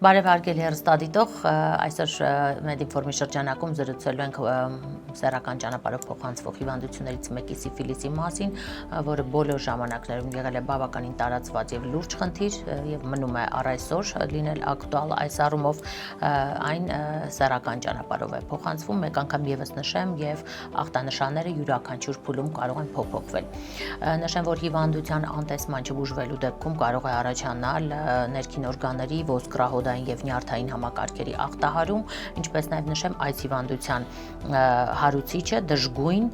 Բարև հարգելի հեռուստադիտող, այսօր Մեդինֆորմի շրջանակում զրուցելու ենք սեռական ճանապարհով փոխանցվող հիվանդություններից մեկի սիֆիլիսի մասին, որը բոլոր ժամանակներում եղել է բավականին տարածված եւ լուրջ խնդիր եւ մնում է առ այսօր լինել ակտուալ այս առումով այն սեռական ճանապարհով է փոխանցվում, մեկ անգամ եւս նշեմ եւ ախտանշանները յուրաքանչյուր փուլում կարող են փոփոխվել։ Նշեմ, որ հիվանդության անտեսման չբուժվելու դեպքում կարող է առաջանալ ներքին օրգանների ոսկրահոդային եւ նյարդային համակարգերի ախտահարում, ինչպես նաեւ նշեմ, այս հիվանդության հարուցիչը դժգույն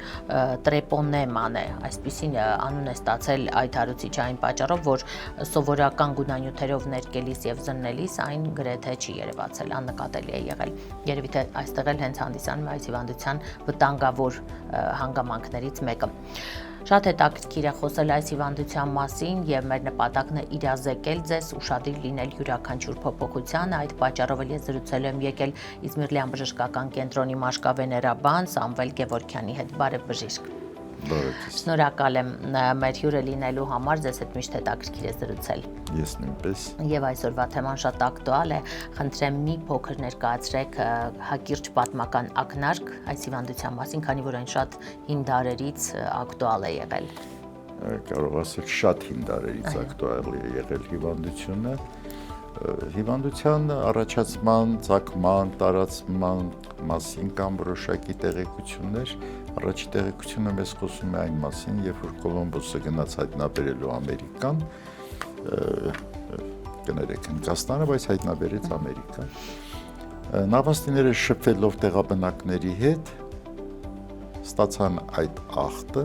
տրեպոնեման է, այսպիսին անուն է ստացել այդ հարուցիչը այն պատճառով, որ սովորական գունանյութերով ներկելիս եւ զննելիս այն գրեթե չի երևացել, աննկատելի է եղել։ Երևի թե այստեղ էլ հենց հանդիսանում է այս հիվանդության վտանգավոր հանգամանքներից մեկը։ Շատ հետաքրքիր է խոսել այս հիվանդության մասին եւ մեր նպատակն է իրազեկել ձեզ, ուշադիր լինել յուրաքանչյուր փոփոխությանը, այդ պատճառով էլ ես զրուցել եմ եկել Իզմիրլյան բժշկական կենտրոնի մաշկավեներաբան Սամվել Գևորգյանի հետ։ Բարև բժիշկ։ Շնորհակալ եմ մեր հյուրը լինելու համար, ձեզ հետ միշտ հետաքրքիր է զրուցել։ Ես նույնպես։ Եվ այսօրվա թեման շատ ակտուալ է, խնդրեմ մի փոքր ներկայացրեք հակիրճ պատմական ակնարկ այս հիվանդության մասին, քանի որ այն շատ հին դարերից ակտուալ է եղել։ Կարող ասել շատ հին դարերից ակտուալ է եղել հիվանդությունը։ Հիվանդության առաջացման, ծագման, տարածման մասին կան որոշակի տեղեկություններ։ Առաջի տեղեկությունը մեզ խոսում է այն մասին, երբ որ Կոլումբոսը գնաց հայտնաբերելու Ամերիկան, կներեք Հնդկաստանը, բայց հայտնաբերեց Ամերիկան։ Նավաստիները շփվելով տեղաբնակների հետ ստացան այդ ախտը,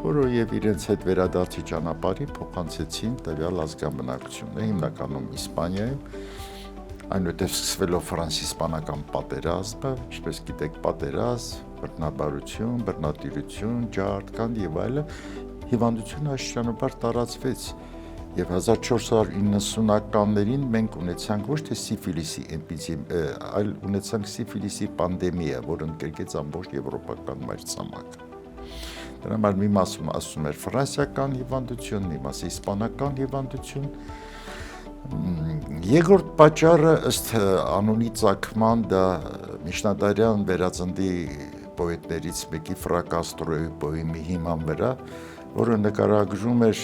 որը եւ իրենց հետ վերադարձի ճանապարհի փոխանցեցին տվյալ ազգան բնակչությունը, հիմնականում Իսպանիայում, այնուհետև սկսվելով ֆրանսիս-իսպանական պատերազմը, ինչպես գիտեք, պատերազմ, բռնաբարություն, բռնատիրություն, ջարդ եւ այլը, հիվանդությունը աշխարհանոպար տարածվեց եւ 1490-ականներին մենք ունեցանք ոչ թե սիֆիլիսի էպիդեմիա, այլ ունեցանք սիֆիլիսի պանդեմիա, որը ընկերկեց ամբողջ եվրոպական մայրցամաքը։ Դրա համար մի մասում ասում էր ֆրանսիական հիվանդություն, մի մասը իսպանական հիվանդություն։ Երկրորդ պատճառը ըստ անունի ծագման դա միջնադարյան վերածնդի պոետներից մեկի Ֆրակաստրոյի պոեմի հիման վրա, որը նկարագրում էր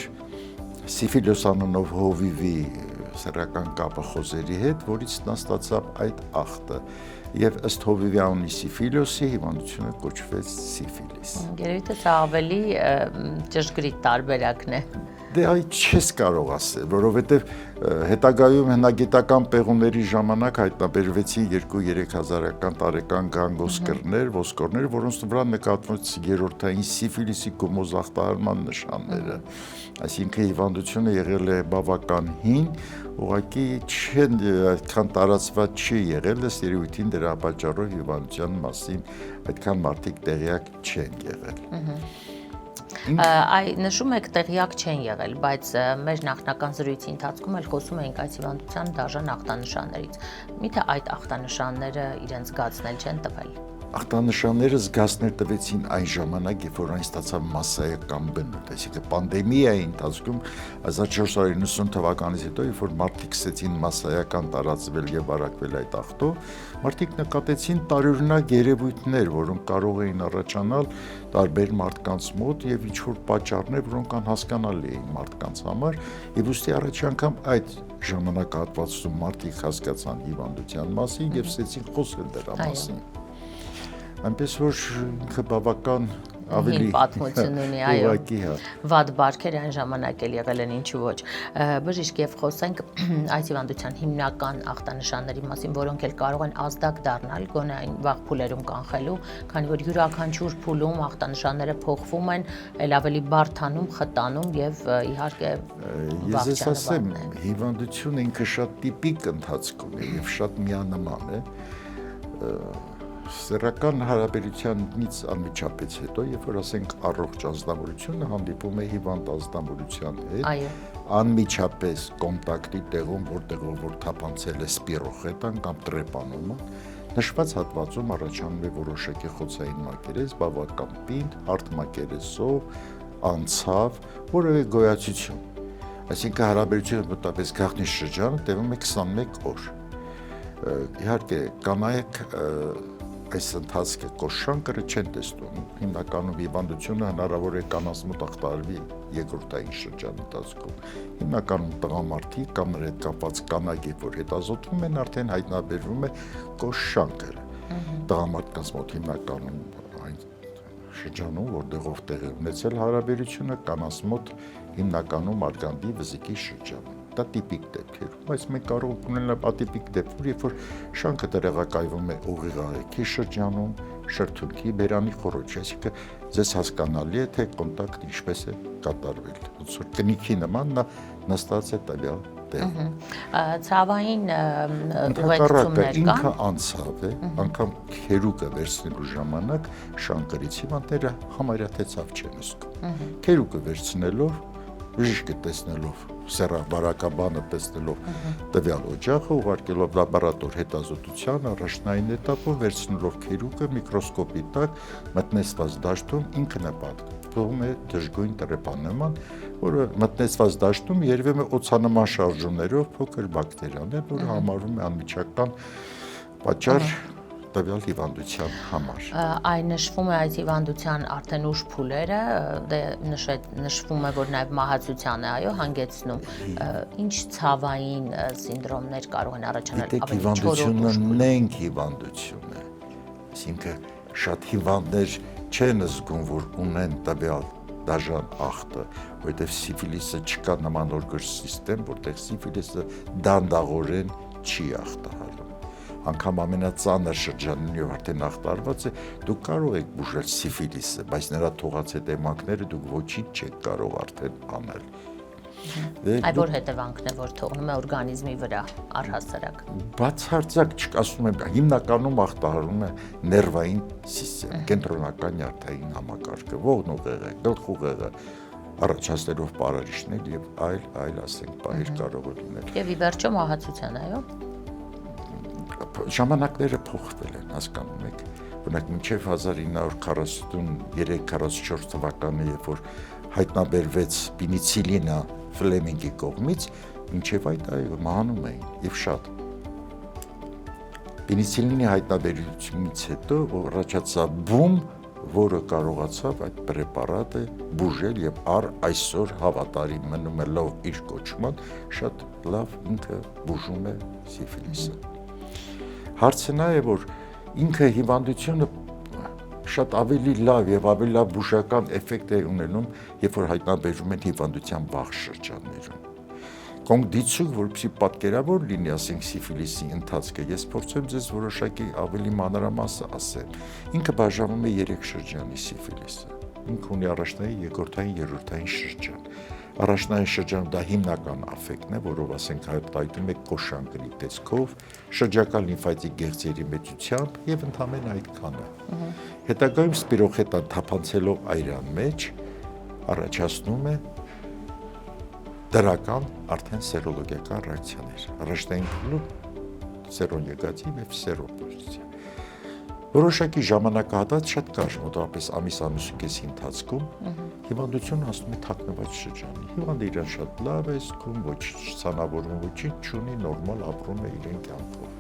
Սիֆիլոս անունով հովիվի սեռական կապը խոզերի հետ, որից նա ստացավ այդ ախտը։ Եվ ըստ հովիվի անունի Սիֆիլոսի հիվանդությունը կոչվեց սիֆիլիս։ Երևի թե սա ավելի ճշգրիտ տարբերակն է։ Դե այդ չես կարող ասել, որովհետև հետագայում հնագիտական պեղումների ժամանակ հայտնաբերվեցին 2-3000-ական տարեկան գանգոսկրներ, ոսկորներ, որոնց վրա նկատվեց երրորդային սիֆիլիսի գոմոզ ախտահարման նշանները։ Այսինքն հիվանդությունը եղել է բավական հին, ուղղակի այդքան տարածված չի եղել, ըստ երևույթին դրա պատճառով հիվանդության մասին այդքան մարդիկ տեղյակ չեն եղել։ Նշում եք տեղյակ չեն եղել, բայց մեր նախնական զրույցի ընթացքում էլ խոսում էինք այս հիվանդության դաժան ախտանշաններից։ Միթե այդ ախտանշանները իրենց զգացնել չեն տվել։ Ախտանշանները զգացներ տվեցին այն ժամանակ, երբ որ այն ստացավ մասսայական բնույթ, այսինքն պանդեմիայի ընթացքում 1490 թվականից հետո, երբ որ մարդիկ սկսեցին մասսայական տարածվել եւ վարակվել այդ ախտով, մարդիկ նկատեցին տարօրինակ երևույթներ, որոնք կարող էին առաջանալ տարբեր մարդկանց մոտ եւ ինչ որ պատճառներ, որոնք անհասկանալի էին մարդկանց համար, եւ ուստի առաջի անգամ այդ ժամանակահատվածում մարդիկ հասկացան հիվանդության մասին եւ սկսեցին խոսել դրա մասին։ Այնպես որ ինքը բավական ավելի պատմություն ունի, այո։ Վատ բարքեր այն ժամանակ էլ եղել են, ինչու ոչ։ Բժիշկ, եւ խոսենք այս հիվանդության հիմնական ախտանշանների մասին, որոնք էլ կարող են ազդակ դառնալ գոնե այն վաղ փուլերում կանխելու, քանի որ յուրաքանչյուր փուլում ախտանշանները փոխվում են, ել ավելի բարդանում, խտանում եւ իհարկե ես ես ասեմ, հիվանդությունը ինքը շատ տիպիկ ընթացք ունի եւ շատ միանման է։ Սեռական հարաբերությանից անմիջապես հետո, երբ որ ասենք առողջ ազնվորությունը հանդիպում է հիվանդ ազնվորության հետ, անմիջապես կոնտակտի տեղում, որտեղով որ թափանցել է սպիրոխետան կամ տրեպանումը, նշված հատվածում առաջանում է որոշակի խոցային մակերես, բավական պինդ, հարթ մակերեսով, անցավ, որևէ գոյացություն։ Այսինքն հարաբերությունը մոտավորապես գաղտնի շրջանը տևում է 21 օր։ իհարկե կանայք այս ընթացքը կոշանկրը չեն տեսնում, հիմնականում հիվանդությունը հնարավոր է կանանց մոտ ախտարվի երկրորդային շրջան ընթացքում, հիմնականում տղամարդիկ կամ նրա հետ կապված կանայք, երբ որ հետազոտվում են, արդեն հայտնաբերվում է կոշանկրը, տղամարդկանց մոտ հիմնականում այն շրջանում, որտեղով տեղի ունեցել հարաբերությունը, կանանց մոտ հիմնականում արգանդի վզիկի շրջանում, դա տիպիկ դեպքեր, բայց մենք կարող ենք ունենալ ատիպիկ դեպքեր, երբ որ շանքը տեղակայվում է ուղիղ աղիքի շրջանում, շրթունքի, բերանի խոռոչի, այսինքն ձեզ հասկանալի է, թե կոնտակտ ինչպես է կատարվել, ոնց որ կնիքի նման նա նստած է տվյալ տեղում։ Ցավային ուղեկցումներ կան։ Ինքը անցավ է, անգամ քերուկը վերցնելու ժամանակ շանկրից հիվանդները համարյա թե ցավ չեն զգում։ Քերուկը վերցնելով, բժիշկը տեսնելով, սեռավարակաբանը տեսնելով տվյալ օջախը ուղարկելով լաբորատոր հետազոտության առաջնային էտապով վերցնելով քերուկը միկրոսկոպի տակ մտնեցված դաշտում ինքն է պատկվում է դժգույն տրեպանման, որը մտնեցված դաշտում երևում է օցանման շարժումներով փոքր բակտերիաներ, որը համարվում է անմիջական պատճառ տվյալ հիվանդության համար։ Այն նշվում է այս հիվանդության արդեն ուշ փուլերը, նշվում է, որ նաև մահացության է, այո, հանգեցնում։ Ինչ ցավային սինդրոմներ կարող են առաջանալ ավելի հիվանդությունը նենք հիվանդություն է։ Այսինքն շատ հիվանդներ չեն զգում, որ ունեն տվյալ դաժան ախտը, որովհետև սիֆիլիսը չկա նմանորգր սիստեմ, որտեղ սիֆիլիսը դանդաղորեն չի ախտահարում։ Անգամ ամենածանր շրջաններով արդեն ախտարված է, դուք կարող եք բուժել սիֆիլիսը, բայց նրա թողած հետևանքները դուք ոչինչ չեք կարող արդեն անել։ Այ որ հետևանքն է, որ թողնում է օրգանիզմի վրա առհասարակ։ Բացարձակ չկասում եմ, հիմնականում ախտահարում է ներվային սիստեմ, կենտրոնական նյարդային համակարգը, ողնուղեղը, գլխուղեղը, առաջացնելով պարարիչներ եւ այլ ասենք բաներ կարող է լինել։ Եվ ի վերջո մահացության, այո։ Ժամանակները փոխվել են, հասկանում եք, օրինակ մինչև 1943-44 թվականը, երբ որ հայտնաբերվեց պենիցիլինը Ֆլեմինգի կողմից, մինչև այդ մահանում էին եւ շատ։ Պենիցիլինի հայտնաբերությունից հետո առաջացավ բում, որը կարողացավ այդ պրեպարատը բուժել եւ այսօր հավատարիմ մնում է լավ իր կոչման, շատ լավ ինքը բուժում է սիֆիլիսը։ Հարցը նա է, որ ինքը հիվանդությունը շատ ավելի լավ եւ ավելի լավ բուժական էֆեկտ է ունենում, երբ որ հայտնաբերվում են հիվանդության վաղ շրջաններում։ Կոնգդիցուկ, որպեսզի պատկերավոր լինի, ասենք սիֆիլիսի ընթացքը, ես փորձեմ ձեզ որոշակի ավելի մանրամասը ասեմ։ Ինքը բաժանվում է 3 շրջանի սիֆիլիսը։ Ինքը ունի առաջնային, երկրորդային, երրորդային շրջան։ Առաջնային շրջանում դա հիմնական աֆեկտն է, որով ասենք հայտնվում է կոշանկրի տեսքով, շրջակա լիմֆատիկ գեղձերի մեծությամբ եւ ընդհանրեն այդքանը։ Հետագայում սպիրոխետան թափանցելով այրան մեջ առաջացնում է դրական արդեն սերոլոգիական ռեակցիաներ։ Առաջնային փուլում սերոնեգատիվ եւ սերոպոզիտիվ։ Որոշակի ժամանակահատված շատ կարճ, մոտավորապես ամիս-ամիսուկեսի ընթացքում հիվանդությունը հասնում է թաքնված շրջանի։ Հիվանդը իրեն շատ լավ է զգում, ոչ ցանավորում, ոչինչ չունի, նորմալ ապրում է իրեն կյանքով։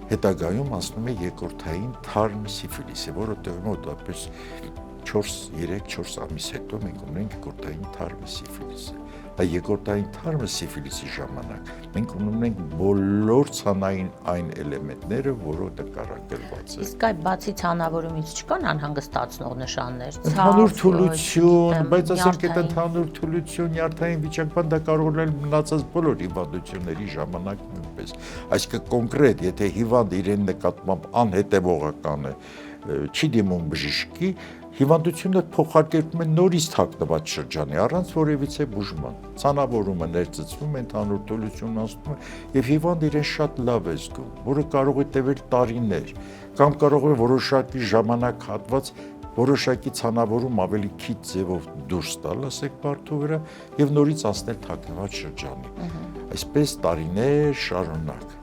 Հետագայում հասնում է երկրորդային թարմ սիֆիլիսը, որը մոտավորապես 3-4 ամիս հետո մենք ունենք երկրորդային թարմ սիֆիլիսը։ Այդ երկրորդային թարմ սիֆիլիսի ժամանակ մենք ունենք բոլոր ցանային այն էլեմենտները, որը նկարագրված է։ Իսկ այդ բացի ցանավորումից չկան անհանգստացնող նշաններ, ընդհանուր թուլություն, բայց ասենք այդ ընդհանուր թուլություն, նյարդային վիճակման դա կարող է մնացած բոլոր հիվանդությունների ժամանակ նույնպես։ Այսինքն կոնկրետ, եթե հիվանդը իրեն նկատմամբ անհետևողական է, չի դիմում բժշկի, հիվանդությունը փոխարկվում է նորից թաքնված շրջանի առանց որևիցե բուժման։ Ցանավորումը ներծծվում է, ընդհանուր թուլությունն անցնում է եւ հիվանդը իրեն շատ լավ է զգում, որը կարող է տևել տարիներ, կամ կարող է որոշակի ժամանակ հատված որոշակի ցանավորում ավելի քիչ ձևով դուրս տալ, ասեք բարդու վրա եւ նորից անցնել թաքնված շրջանի։ Այսպես տարիներ շարունակ։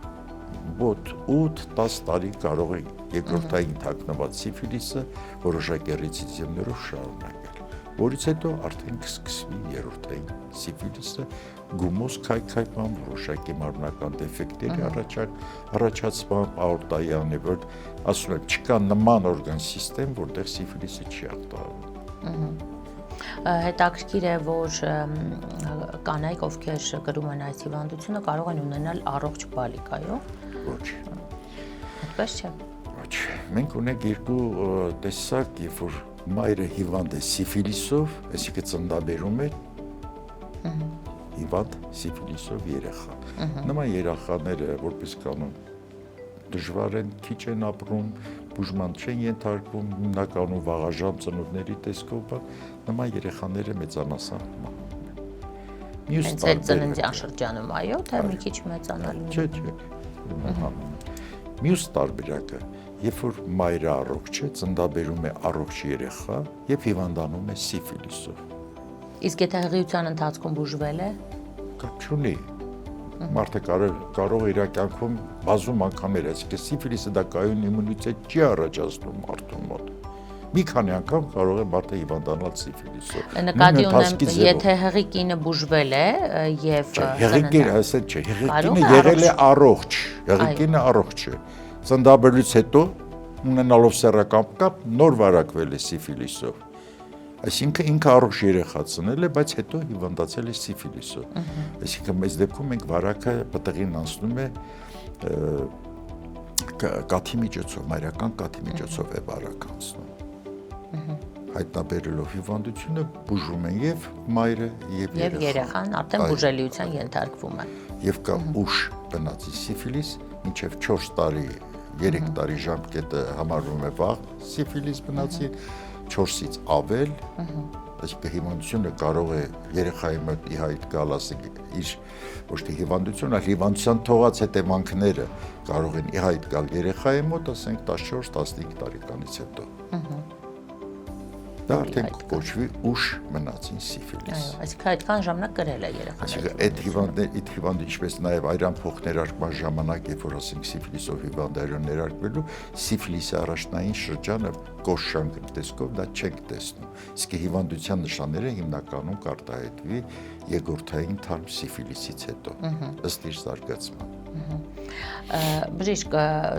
Մոտ 8-10 տարի կարող է երկրորդային թաքնված սիֆիլիսը որոշակի ռեցիդիվներով շարունակել։ որից հետո արդեն կսկսվի երրորդային սիֆիլիսը, գումոս քայքայման, որոշակի մարմնական դեֆեկտերի առաջացման, աորտայի անևոր, ասում եմ, չկա նման օրգան սիստեմ, որտեղ սիֆիլիսը չի ախտահարվում։ Հետաքրքիր է, որ կանայք, ովքեր կրում են այս հիվանդությունը, կարող են ունենալ առողջ բալիկ, այո։ Ոչ։ Այդպես չէ։ Ոչ։ Մենք ունենք երկու տեսակ, երբ որ մայրը հիվանդ է սիֆիլիսով, այսինքն ծննդաբերում է հիվանդ սիֆիլիսով երեխա։ Նման երեխաները, որպես կանոն, դժվար են, քիչ են ապրում, բուժման չեն ենթարկվում, հիմնականում վաղաժամ ծնունդների տեսքով, նման երեխաները մեծամասամբ մահանում են։ Հենց այդ ծննդյան շրջանում, այո, թե մի քիչ մեծանալու։ Չէ, մահանում։ Մյուս տարբերակը, երբ որ մայրը առողջ է, ծննդաբերում է առողջ երեխա եւ հիվանդանում է սիֆիլիսով։ Իսկ եթե հղիության ընթացքում բուժվել է, կապ չունի։ Մարդը կարող է իր կյանքում բազում անգամներ, այսինքն սիֆիլիսը դա կայուն իմունիտետ չի առաջացնում մարդու մոտ։ Մի քանի անգամ կարող է մարդը հիվանդանալ սիֆիլիսով։ Նկատի ունեմ, եթե հղիկինը բուժվել է եւ հղիկին, ասել չէ, հղիկինը եղել է առողջ, հղիկինը առողջ է։ Ծննդաբերից հետո ունենալով սեռական կապ նոր վարակվել է սիֆիլիսով։ Այսինքն ինքը առողջ երեխա ծնել է, բայց հետո հիվանդացել է սիֆիլիսով։ Այսինքն մեծ դեպքում մենք վարակը պտղին անցնում է կաթի միջոցով, մայրական կաթի միջոցով է վարակը անցնում։ Հայտնաբերելով հիվանդությունը բուժում են եւ մայրը եւ երեխան արդեն բուժելիության ենթարկվում է։ Եվ կա ուշ բնածի սիֆիլիս, մինչեւ 4 տարի, 3 տարի ժամկետը համարվում է վաղ սիֆիլիս բնածի, 4-ից ավել, այսինքն հիվանդությունը կարող է երեխայի մոտ ի հայտ գալ, ասենք, իր ոչ թե հիվանդություն, այլ հիվանդության թողած հետևանքները կարող են ի հայտ գալ երեխայի մոտ, ասենք 14-15 տարեկանից հետո։ Դա արդեն կոչվի ուշ մնացին սիֆիլիս։ Այո, այսինքն այդքան ժամանակ կրել է երեխաները։ Այսինքն այդ հիվանդը ինչպես նաև այրան փոխ ներարկման ժամանակ, երբ որ ասենք սիֆիլիսով հիվանդ այրան ներարկվելու, սիֆիլիսի առաջնային շրջանը կոշշանք տեսքով դա չենք տեսնում։ Իսկ հիվանդության նշանները հիմնականում կարտահայտվի երկրորդային թարմ սիֆիլիսից հետո, ըստ իր զարգացման։ Բժիշկ,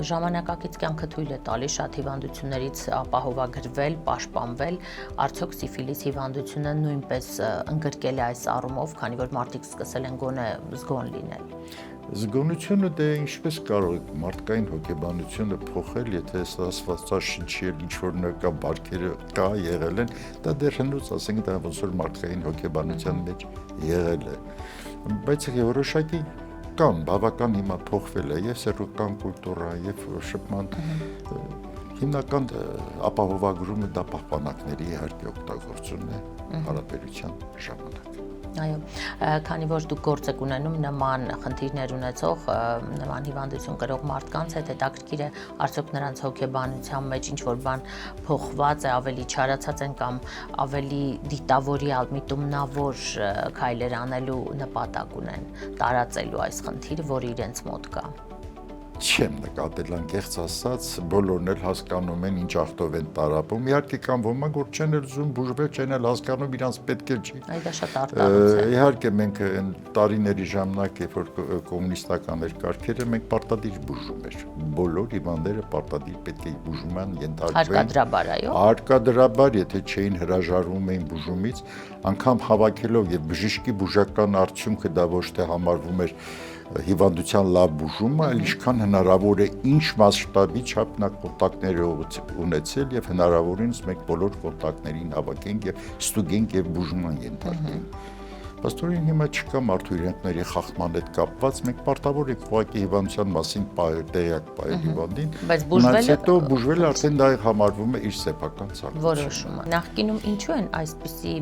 ժամանակակից կյանքը թույլ է տալիս շատ հիվանդություններից ապահովագրվել, պաշտպանվել, արդյոք սիֆիլիս հիվանդությունը նույնպես ընդգրկել է այս առումով, քանի որ մարդիկ սկսել են գոնե զգոն լինել։ Զգոնությունը դե ինչպես կարող է մարդկային հոգեբանությունը փոխել, եթե աստվածաշնչել ինչ-որ նորական բարքերը կա եղել են, դա դեռ հնուց, ասենք, դա ոնց որ մարդկային հոգեբանության մեջ եղել է։ Բայց որոշակի կան, բավական հիմա փոխվել է եւ սեռական կուլտուրա, եւ շփման հիմնական ապահովագրումը դա պահպանակների իհարկե օգտագործումն է հարաբերության ժամանակ։ Այո, քանի որ դուք գործ եք ունենում նման խնդիրներ ունեցող, նման հիվանդություն կրող մարդկանց հետ, հետաքրքիր է արդյոք նրանց հոգեբանության մեջ ինչ-որ բան փոխված է, ավելի չարացած են կամ ավելի դիտավորյալ, միտումնավոր քայլեր անելու նպատակ ունեն, տարածելու այս խնդիրը, որը իրենց մոտ կա։ Չեմ նկատել անկեղծ ասած, բոլորն էլ հասկանում են ինչ ախտով են տարապում։ Իհարկե կան ոմանք, որ չեն ուզում բուժվել, չեն էլ հասկանում իրանց պետք է չի։ Այդ շատ արտահայտված է։ Իհարկե մենք տարիների ժամանակ, երբ որ կոմունիստական էր կարգերը, մենք պարտադիր բուժում էր։ Բոլոր հիվանդները պարտադիր պետք է բուժման ենթարկվեն։ Հարկադրաբար, այո։ Հարկադրաբար, եթե չէին հրաժարվում էին բուժումից, անգամ հավաքելով եւ բժշկի բուժական արդյունքը դա ոչ թե համարվում էր հիվանդության լավ բուժումը, այլ ինչքան հնարավոր է ինչ մասշտաբի չափ նա կոնտակտներ ունեցել եւ հնարավորինս մենք բոլոր կոնտակտներին հավաքենք եւ ստուգենք եւ բուժման ենթարկենք։ Պաստորին հիմա չկա մարդու իրենքների խախտման հետ կապված, մենք պարտավոր ենք ուղղակի հիվանդության մասին տեղյակ պահել հիվանդին, բայց բուժվելը արդեն դա համարվում է իր սեփական որոշումը։ Նախկինում ինչու են այսպիսի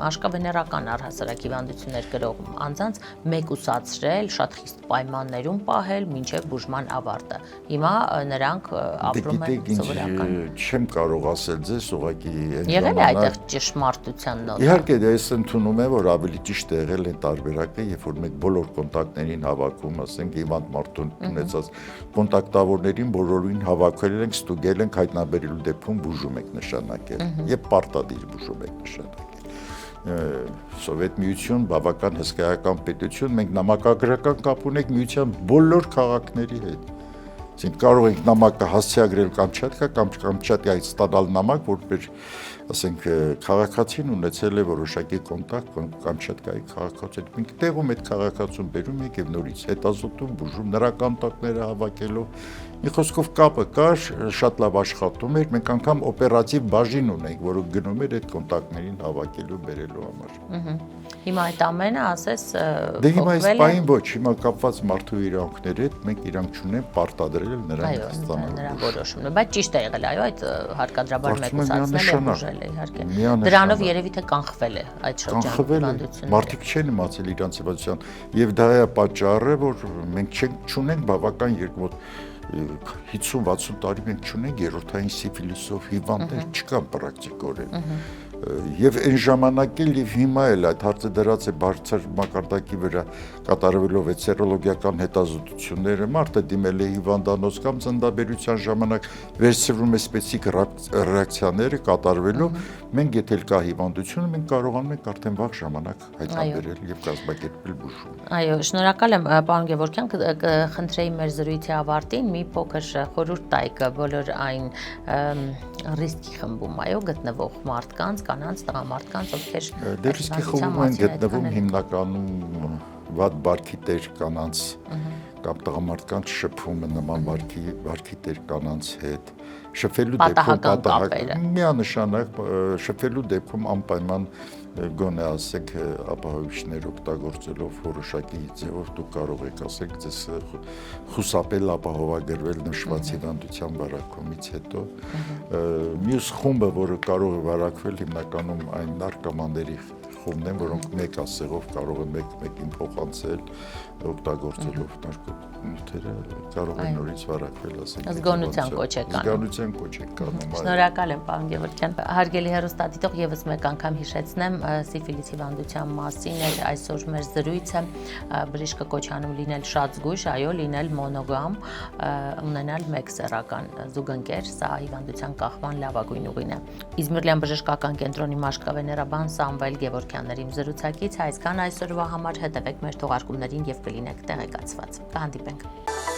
աշկավեներական առհասարակ հիվանդություններ կրող անձանց մեկուսացրել, շատ խիստ պայմաններում պահել մինչև բուժման ավարտը։ Հիմա նրանք ապրում են սովորական։ Չեմ կարող ասել ձեզ ուղղակի եղել է այդտեղ ճշմարտության նոտ։ Իհարկե դա ես ընդունում եմ, որ ավելի ճիշտ եղել են տարբերակը, երբ որ մենք բոլոր կոնտակտներին հավաքում, ասենք հիվանդ մարդուն ունեցած կոնտակտավորներին բոլորին հավաքել ենք, ստուգել ենք, հայտնաբերելու դեպքում բուժում ենք նշանակել եւ պարտադիր բուժում ենք նշանակել։ Սովետ միություն, բավական հսկայական պետություն, մենք նամակագրական կապ ունենք միության բոլոր քաղաքների հետ։ Այսինքն կարող ենք նամակը հասցեագրել Կամչատկա կամ Կամչատկայից ստանալ նամակ, որպես ասենք քաղաքացին ունեցել է որոշակի կոնտակտ Կամչատկայի քաղաքացու հետ։ Մենք տեղում այդ քաղաքացուն բերում ենք եւ նորից հետազոտում, բուժում, նրա կոնտակտները հավաքելով։ Մի խոսքով կապը կար, շատ լավ աշխատում էր, մենք անգամ օպերատիվ բաժին ունենք, որը գնում էր այդ կոնտակտներին հավաքելու, բերելու համար։ Հիմա այդ ամենը ասես Դե հիմա այս պահին ոչ, հիմա կապված մարդու իրավունքների հետ մենք իրանք չունենք պարտադրել նրանք ստանալու։ Նրա որոշումն է, բայց ճիշտ է եղել, այո, այդ հարկադրաբար մեկուսացնել է, բուժել է իհարկե։ Դրանով երևի թե կանխվել է այդ շրջանավանդությունը։ Մարդիկ չեն իմացել իրանց հիվանդության եւ դա է պատճառը, որ մենք չունենք բավական երկու 50-60 տարի մենք չունենք երրորդային սիֆիլիսով հիվանդներ չկան պրակտիկորեն։ Եվ այն ժամանակ էլ եւ հիմա էլ այդ հարցը դրած է բարձր մակարդակի վրա կատարվելով այդ սերոլոգիական հետազոտությունները մարդը դիմել է հիվանդանոց կամ ծննդաբերության ժամանակ վերցրվում է սպეციფიկ ռեակցիաները կատարվելով մենք եթե կա հիվանդություն մենք կարողանում ենք արդեն վաղ ժամանակ հայտնաբերել եւ կազմակերպել բուժում։ Այո, շնորհակալ եմ պարոն Գևորգյան, կխնդրեի մեր զրույցի ավարտին մի փոքր խորհուրդ տայք բոլոր այն ռիսկի խմբում, այո, գտնվող մարդկանց, կանանց, տղամարդկանց, ովքեր դե ռիսկի խմբում են գտնվում հիմնականում վատ բարքի տեր կանանց կամ տղամարդկանց շփումը նման բարքի տեր կանանց հետ շփվելու դեպքում պատահական միանշանակ շփվելու դեպքում անպայման գոնե ասեք ապահովիչներ օգտագործելով որոշակի ձևով դուք կարող եք ասեք ձեզ խուսափել ապահովագրվել նշված հիվանդության վարակումից հետո մյուս խումբը որը կարող է վարակվել հիմնականում այն նարկոմանների խումբն են, որոնք մեկ ասեղով կարող են մեկ-մեկին փոխանցել օգտագործելով նարկոտիկները կարող են նորից վարակվել, ասենք զգոնության կոչեկան։ Զգոնության կոչեկան։ Շնորհակալ եմ, պարոն Գևորգյան։ Հարգելի հեռուստադիտող, եւս մեկ անգամ հիշեցնեմ սիֆիլիս հիվանդության մասին էր այսօր մեր զրույցը։ Բժիշկը կոչանում լինել շատ զգույշ, այո, լինել մոնոգամ, ունենալ մեկ սեռական զուգընկեր, սա հիվանդության կախման լավագույն ուղին է։ Իզմիրլյան բժշկական կենտրոնի մաշկավեներաբան Սամվել Գևորգյանների զրուցակից այսքան այսօրվա համար հետևեք մեր թողարկումներին եւ կլինեք տեղեկացված։ Կհանդիպենք։